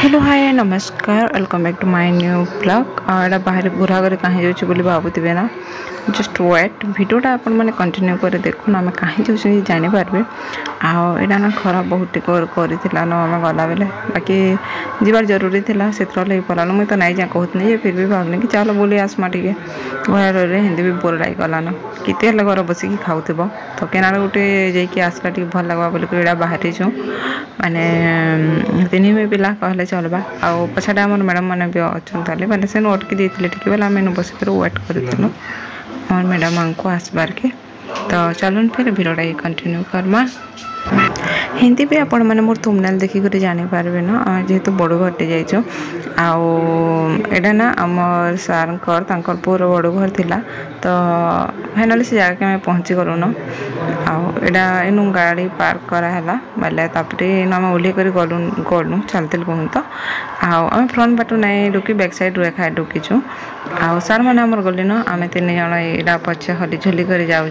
Hello hi नमस्कार welcome back to my new blog एटा बाहर घुरा घरे कहीं जाऊँ बोली भावुवे ना जस्ट वेट भिडियोटा आपण मैंने कंटिन्यू कर देखुन आम कहीं जाऊँ जानीपारे आईटा ना खरा बहुत कर आम गला बेले बाकी जीवार जरूरी था से पलान मुझे तो नहीं जा कहती फिर भी भावनी कि चल बोली आसमा टे घर हिंदी भी बोर लगे गलान कितने घर बसिकी खाऊ तो केना गोटे जाकि आसला टे भल लगा बोलिक बाहरी छूँ माने तीन भी पिला कहले चलवा आउ पछाड़े आम मैडम मैंने भी अच्छा मैंने से अटकी देते टे बोले आम बसिक वेट करूँ आम मैडम को आसबार के तो चलन फिर भिडियोटा कंटिन्यू करमा हिंदी भी आपण मैंने मोर थंबनेल देखिक जानीपारे ना जेहेतु बड़ घरटे जाइछो आउटा ना आमर सार पुर बड़ घर थिला तो फाइनाली से जगह आम पहुँची गलु न आटा इन गाड़ी पार्क कराला बोले इन आम ओह्ल कर गलु चलते कहूँ तो आम फ्रंट बाटू नहीं ढुकी बैक साइड रू एका ढुकीचु आउ सार मैंने आमर गली न आम तीन जन यहाँ पछे हली झुली कर जाऊँ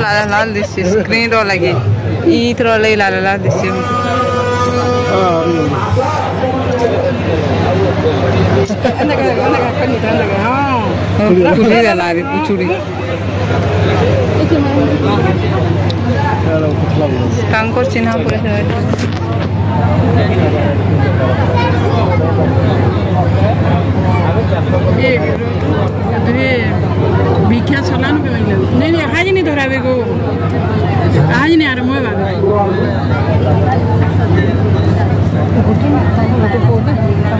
लाल लाल दिशे स्क्रीन लगे ईथर लगे लाल लाल दिशे चूड़ी चिन्ह भिक्षा चलान नहीं नहीं आज नहीं धरावे को आज नहीं आरंभ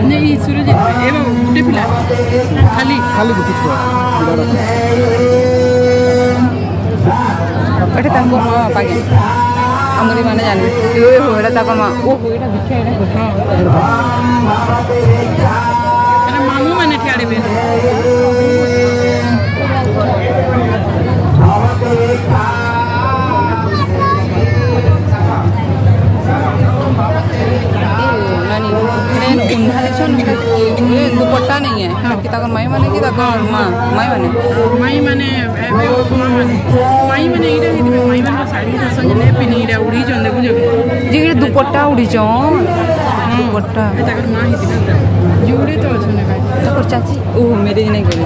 नहीं सूरज गोटे पिला खाली खाली गोटे माँ बापा के आमरी मैंने जान माँ मामू मैंने ठियाड़े दुपट्टा नहीं है कि माई माने कि माई माने माई माने माई माने इटा माई माने साड़ी दसन ने पिनी इटा उड़ी जन देखु जे दुपट्टा उड़ी जन दुपट्टा ताकर मां हित जुड़े तो छने भाई ताकर चाची ओ मेरे नहीं करी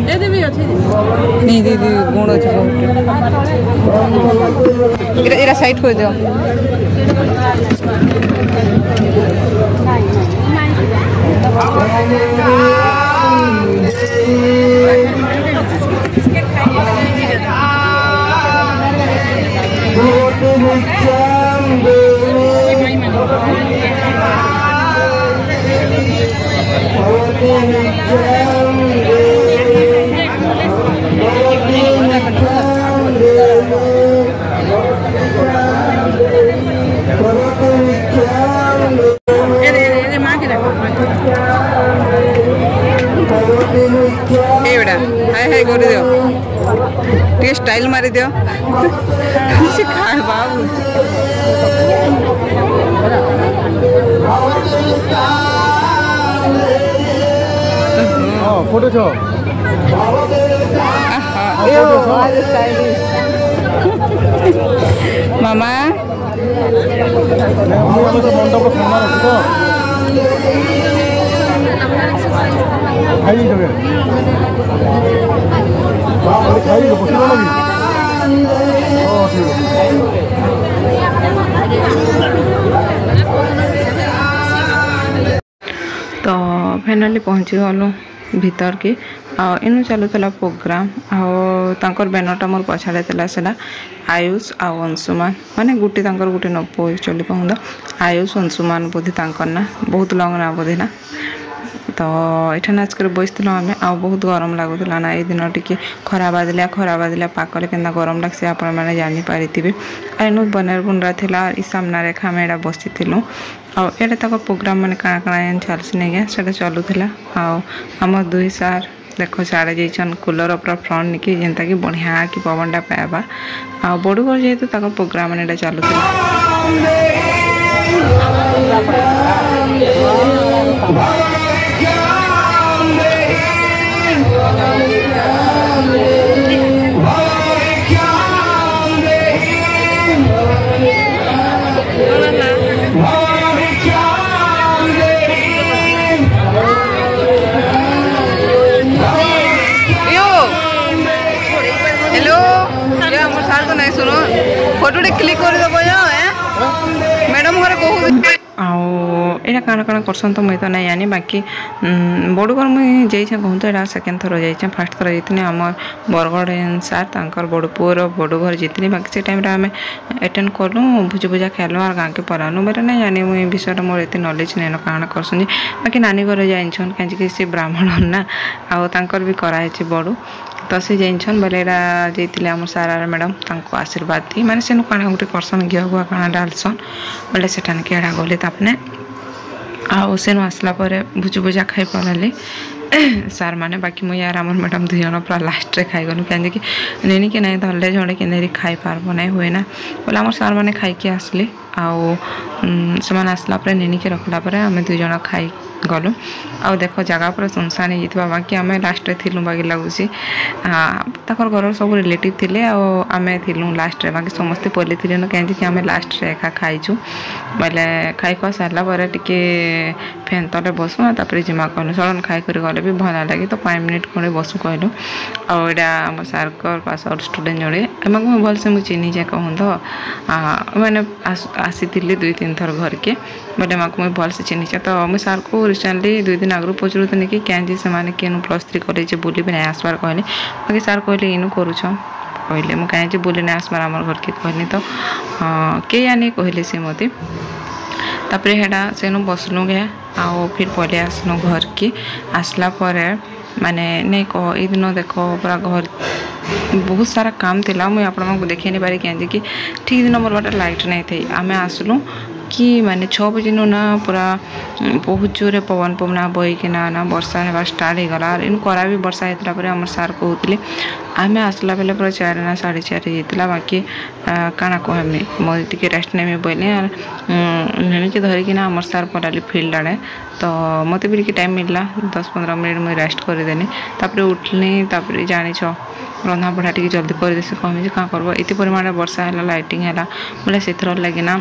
ए देवी अछि नहीं दीदी गुण अछि बहुत इरा साइड कर दियो हाय हाय कर दियो टे स्टाइल मारी दियो खाए बाबू फोटो छो मामा तो फाइनाली पहुँची गलु भीतर के इन चलुला प्रोग्राम आर बैनरटा मोर पछाड़े था आयुष आउ अंशुमान माने गुटी गोटे नपो एक्चुअली कहूँ तो आयुष अंशुमान बोधी ना बहुत लंग ना बोधी ना तो ये नाच कर बसलु आम आ बहुत गरम लगुला ना ये दिन टी खरा बादिला पाकले के गरम लगे आपण मैंने जानीपारे आनु बनेर बुनरा थी सामना रेखा आम यहाँ बसी आटे तक प्रोग्राम मैंने काଣା काଣା चलसी नहीं गया चलूला आम दुई सार देख साड़े जाइछन कूलर पूरा फ्रंट निकी जेनता कि बढ़िया कि पवनटा पाइबा आ बड़ घर जेहेतु तक प्रोग्राम मैंने चलूला La la la. ଫଟୋଟେ କ୍ଲିକ୍ କରିଦେବ ମ୍ୟାଡ଼ାମ ଘରେ କହୁଛି ଆଉ ଏଇଟା କାଣା କାଣା କରସନ୍ ତ ମୁଇଁ ତ ନାଇଁ ଜାନି ବାକି ବଡ଼ଘର ମୁଇଁ ଯାଇଛେ କହୁନ୍ ତ ଏଇଟା ସେକେଣ୍ଡ ଥର ଯାଇଛେ ଫାର୍ଷ୍ଟ ଥର ଯାଇଥିଲି ଆମର ବରଗଡ଼ ସାର୍ ତାଙ୍କର ବଡ଼ ପୁଅର ବଡ଼ ଘର ଯାଇଥିଲି ବାକି ସେ ଟାଇମ୍ରେ ଆମେ ଆଟେଣ୍ଡ କଲୁ ଭୁଜି ଭୁଜା ଖାଇଲୁ ଆଉ ଗାଁକେ ପଳାଲୁ ବେଲେ ନାଇଁ ଜାନି ମୁଇଁ ଏ ବିଷୟରେ ମୋର ଏତେ ନଲେଜ ନାଇଁନ କାଣା କରସନ୍ ଯେ ବାକି ନାନୀ ଘରେ ଜାଣିଛନ୍ କାହିଁକି ସେ ବ୍ରାହ୍ମଣ ନା ଆଉ ତାଙ୍କର ବି କରାହେଇଛି ବଡ଼ ତ ସେ ଜାଣିଛନ୍ ବୋଲେ ଏଇଟା ଯାଇଥିଲେ ଆମର ସାର୍ ଆର୍ ମ୍ୟାଡ଼ାମ୍ ତାଙ୍କୁ ଆଶୀର୍ବାଦ ଦେଇ ମାନେ ସେନୁ କାଣା ଗୋଟେ କରସନ୍ ଘିଅ ଗୁଆ କାଣା ଡାଲସନ୍ ବୋଲେ ସେଠାନିକେ ଏଇଟା ଗଲେ ତାପରେ ଆଉ ସେନୁ ଆସିଲା ପରେ ଭୁଜି ଭୁଜା ଖାଇ ପଳାଲି ସାର୍ ମାନେ ବାକି ମୁଇଁ ୟାର ଆମର ମ୍ୟାଡ଼ାମ୍ ଦୁଇ ଜଣ ପୁରା ଲାଷ୍ଟରେ ଖାଇଗଲୁ କାହିଁକି ନେଣିକି ନାଇଁ ଧରଲେ ଜଣେ କେନ୍ଦେରି ଖାଇପାରବ ନାଇଁ ହୁଏ ନା ବୋଲେ ଆମର ସାର୍ ମାନେ ଖାଇକି ଆସିଲେ ଆଉ ସେମାନେ ଆସିଲା ପରେ ନେଣିକି ରଖିଲା ପରେ ଆମେ ଦୁଇ ଜଣ ଖାଇ ଗଲୁ ଆଉ ଦେଖ ଜାଗା ପୁରା ସୁନସାନ ହେଇଯାଇଥିବା ବାକି ଆମେ ଲାଷ୍ଟରେ ଥିଲୁ ବାକି ଲାଗୁଛି ତାଙ୍କର ଘରର ସବୁ ରିଲେଟିଭ୍ ଥିଲେ ଆଉ ଆମେ ଥିଲୁ ଲାଷ୍ଟରେ ବାକି ସମସ୍ତେ ପଲେଇଥିଲେ କାହିଁକି ଆମେ ଲାଷ୍ଟରେ ଏକା ଖାଇଛୁ ବୋଇଲେ ଖାଇ ଖୁଆ ସାରିଲା ପରେ ଟିକେ ଫ୍ୟାନ୍ ତଳେ ବସୁ ତାପରେ ଜିମା କହିଲୁ ସଡ଼ନ୍ ଖାଇକରି ଗଲେ ବି ଭଲ ଲାଗେ ତ 5 ମିନିଟ୍ ଖଣ୍ଡେ ବସୁ କହିଲୁ ଆଉ ଏଇଟା ଆମ ସାର୍ଙ୍କର ପାସ୍ ଆଉଟ୍ ଷ୍ଟୁଡେଣ୍ଟ ଜଣେ ଏମାନଙ୍କୁ ମୁଁ ଭଲସେ ମୁଁ ଚିହ୍ନିଛେ କହୁନ୍ ତ ମାନେ ଆସିଥିଲି 2-3 ଥର ଘରକେ ବୋଲେ ଏମାନଙ୍କୁ ମୁଇଁ ଭଲସେ ଚିହ୍ନିଛେ ତ ମୁଇଁ ସାର୍କୁ ରିସେଣ୍ଟଲି 2 ଦିନ ଆଗରୁ ପଚାରୁଥିଲି କି କେମିତି ସେମାନେ କେନୁ +3 କଲେଜ ବୁଲିବି ନାଇଁ ଆସିବାର କହିଲେ ବାକି ସାର୍ କହିଲେ ଇନୁ କରୁଛ କହିଲେ ମୁଁ କାହିଁକି ବୁଲି ନାଇଁ ଆସିବାର ଆମର ଘରକେ କହିଲି ତ କେ ଜାନି କହିଲେ ସେ ମୋତେ ତାପରେ ହେଟା ସେନୁ ବସଲୁ गे ଆଉ फिर पले आसनु घर की आसला पर माने नहीं कह ये दिन देख पूरा घर बहुत सारा काम थिला मुझे आपण देखे नहीं पारि कहीं कि ठीक दिन मोर बाटे लाइट नहीं थी आम आसलु कि माने 6 बजे ना पूरा बहुत जोरे पवन पवना बहीकिना ना वर्षा होगा स्टार्ट हो गला इन करा भी वर्षा होता आम सार कहते आम आसला बेले पूरा 4 ना 4:30 होता बाकी काना कहमी मोदी टी रेस्ट नेमी बोले नेणिके धरिकिना आम सार पलाली फिल्ड आड़े तो मत भी टाइम मिलला 10-15 मिनट मुझे रेस्ट करदेनी तापर उठली तापर जाच रंधा बढ़ा टी जल्दी करदेसी कमी क्या करब ये परिमाण वर्षा है लाइटिंग है बोले से लगिना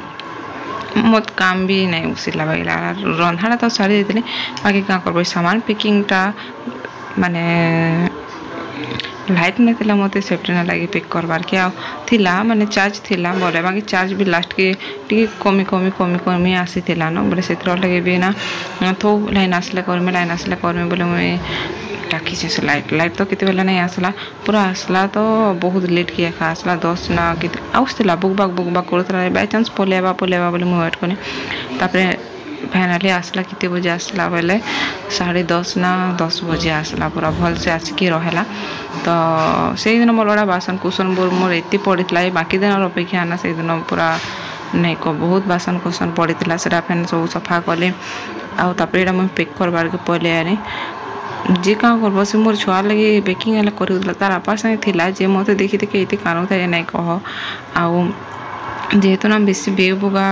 मत काम भी नहीं उसिला बागिला रंधाटा तो सारी देती बाकी क्या करब सामान पैकिंगटा माने लाइट नहीं थिला मते सेफ्टी ना लगी पिक करबार के आ थिला माने चार्ज थिला बोले बाकी चार्ज भी लास्ट के टी कमी आसी थिला न बोले सेत्र लगे भी ना थो लाइन आसले करमे बोले मुई टाकी से लाइट तो किते बेला नहीं आसला पूरा आसला तो बहुत लेट किया खा आसला 10 ना कि आउसला बुक बाक करतला बाय चांस पलेबा बोले मुई वेट कने तापरे फाइनाली आसला किते बजे आसला बोले 10:30 ना 10 बजे आसला पूरा भल से आसिकी रहेला तो से दिन मोर बड़ा बासन कुसन मोर एति पड़ीला बाकी दिन अपेक्षा ना से दिन पूरा नहीं को बहुत बासन कुसन पड़ीला सेटा फैन सब सफा कले आउ तापर एटा मुई पैक करबार के पले आनी जे क्या करब से मोर छुआ लगे पैकिंग है कर तार आपा संगे थिला जे मत देखी देखी ये कानू था नहीं कह आउ जेहेतु ना बेसी बेग बुगा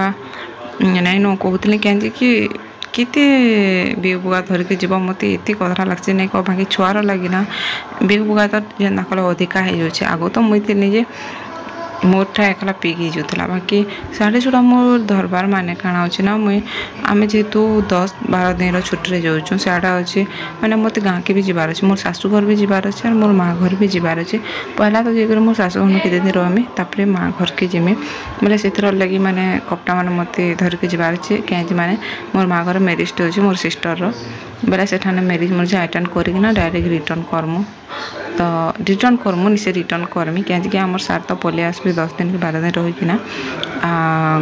नहीं न कहते कहीं कि केते बेग बुगा धरिक जीव मत ये कथा लगे नहीं कह बाकी छुआर लगी ना बेग बुगा तो जेना कल अधिका हो जाए आग तो मुझे निजे मोरटा एकला पिक हो बाकी साढ़े छुड़ा मोर धरबार माने काଣା अच्छे ना मुई आम जेहेतु 10-12 दिन छुट्टी जाऊँ सियाड़ा अच्छे मैंने मत गाँ के भी जबार अच्छे मोर शाशु घर भी जबार अच्छे और मोर माँ घर भी जबार अच्छे पहला तो जाकर मोर शाशु घर के दिन रही तापर माँ घर के जिमी बोले से लगी मैंने कपड़ा मैंने मत धरिक जबार अच्छे कहीं माने मोर माँ घर मैरिज अच्छे मोर सिस्टर बोले से मैरिज मुझे अटेंड करना डायरेक्ट रिटर्न करमु तो रिटर्न करमु निसे रिटर्न करमी कहीं आम सार तो पलि आसबे 10 दिन कि 12 दिन रहीकिना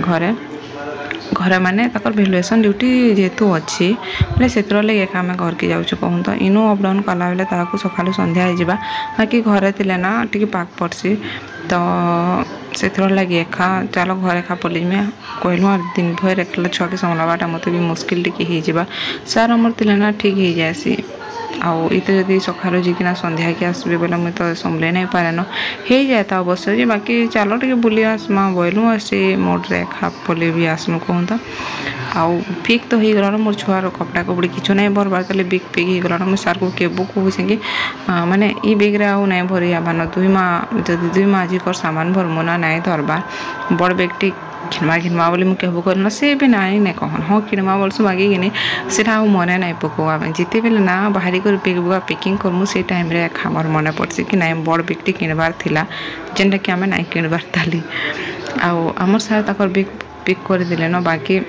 घरे माने तक भैलुएसन ड्यूटी जेहेतु अच्छी बोले से लगे आम घर के जाऊँ कहूँ तो इनू अपडाउन कला बेले ताकू सकालू संध्या होगा बाकी घरे थे ना टी पाक पड़सी तो से लगे एका चल घर एका पलि में कहलु दिन भर एकला छुआ के संभालवाटा मत भी मुस्किल टी हो सार आमर थे ना ठीक हो जाएसी आउ ये जदि सकालू जीकिना संध्या के आसबे बोले मुझे तो संभले नहीं पारे न हो जाए तो अवश्य जी बाकी चलो टे बुली आसमा बोलूँ आसी मोड्रे खा पलि भी आसमु कहूँ तो आउ पिक तो हो गला मोर छुआर कपड़ा कपड़ी किछु नहीं भरबार ताले बिग पिक हो गला मुझे सार को केबू कहूँ कि माने ई बेग्रे आउ नहीं भरी आबान 2 माह जदि 2 माह जी कर सामान भरमु ना नहीं धरबार बड़ बेगटी घिनवा बोली मुझे कहबू कर से भी नाई नहीं कहन हाँ किणवा बोलसु बागी कि से मने नहीं पकवा जिते बेले ना बाहरी कर बेग बुआ पैकिंग करमु से टाइम रे खामर मने पड़सी कि नाई बड़ बेगटी किणबार थिला जेनटा कि आमे नाई किणबार ताली आमर सारे तक पिक करदे न बाकी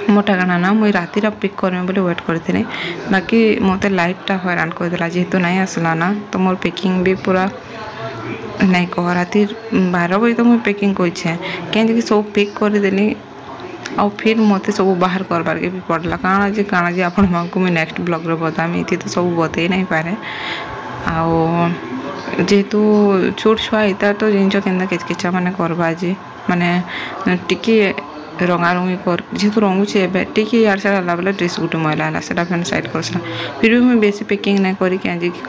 मोटा गाना ना मुई राति पिक करमे बोले वेट करते बाकी मत लाइटटा हैरान करदेला जेहेतु नहीं आसला ना तो मोर पैकिंग भी पूरा नहीं कह राति 12 बजे तो मुझे पैकिंग करे कहीं सब पिक करदेली और फिर मत सब बाहर करवार के भी पड़ला काଣା जे आपण मानकु मैं नेक्स्ट ब्लॉग रे बतामी इति तो सब बतई नहीं पारे आउ जेहेतु छोट छुआ इता तो जिनस के किचकिचा माने करवा जे माने टिके रंगारंगी कर जेहेतु रंगुचे टिके यार सारा हला बेले ड्रेस गुटे मैला है से फिर साइड कर फिर भी मुझे बेसी पैकिंग नहीं करी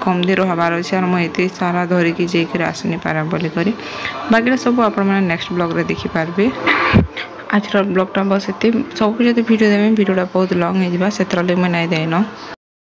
कम दिन रहार अच्छे और मुझे सारा धरिकी जाकर आसनी पारा बोली करी बाकी सब आपण मैंने नेक्स्ट ब्लॉग रे देखिपारे आज ब्लॉगटा बस ये सब जो वीडियो देवी वीडियोटा बहुत लंग हो से मुझे नहीं देन।